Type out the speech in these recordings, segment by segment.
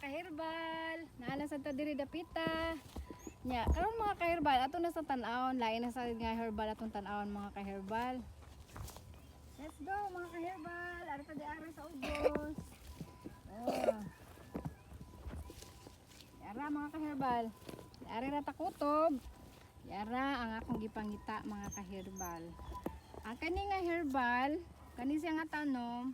kaherbal, naala sa ta diri dapita. Nya, karon mga kaherbal, ato na sa tan-awon, lain na sa nga herbal atong tan-awon mga kaherbal. Let's go mga kaherbal, ari ta di ari sa ubos. Oh. Yara mga kaherbal, ari ra ta kutob. Yara ang akong gipangita mga kaherbal. Ang kani nga herbal, kani siya nga tanom,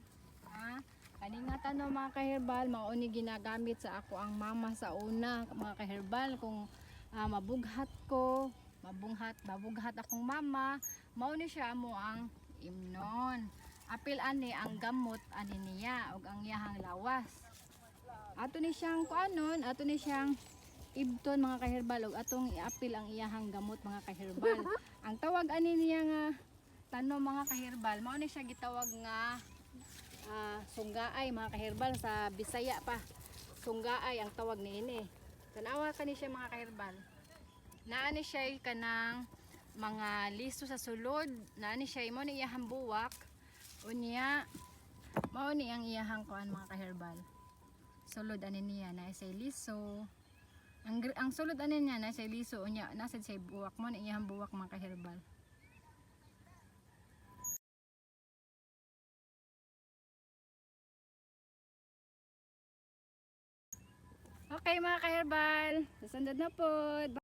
kani nga tanom mga kaherbal, mao ni ginagamit sa ako ang mama sa una mga kaherbal kung mabughat ko, mabughat akong mama, mao ni siya mo ang imnon. Apil ani ang gamot ani niya ug ang iyahang lawas. Ato ni siyang kuanon, ato ni siyang ibton mga kaherbal ug atong iapil ang iyahang gamot mga kaherbal. Ang tawag ani niya nga tanom mga kaherbal, mao ni siya gitawag nga sunggaay mga kaherbal, sa Bisaya pa. Sunggaay ang tawag niini. Tanawa kani siya mga kaherbal. Naani siya kanang mga liso sa sulod, naani siya mo ni iyahang buwak. Unya mao ni ang iyahang kuan mga kaherbal. Sulod ani niya na say liso. Ang sulod ani niya na say liso, unya nasad say buwak, mo ni iyahang buwak mga kaherbal. Okay mga kaherbal, susundod na po.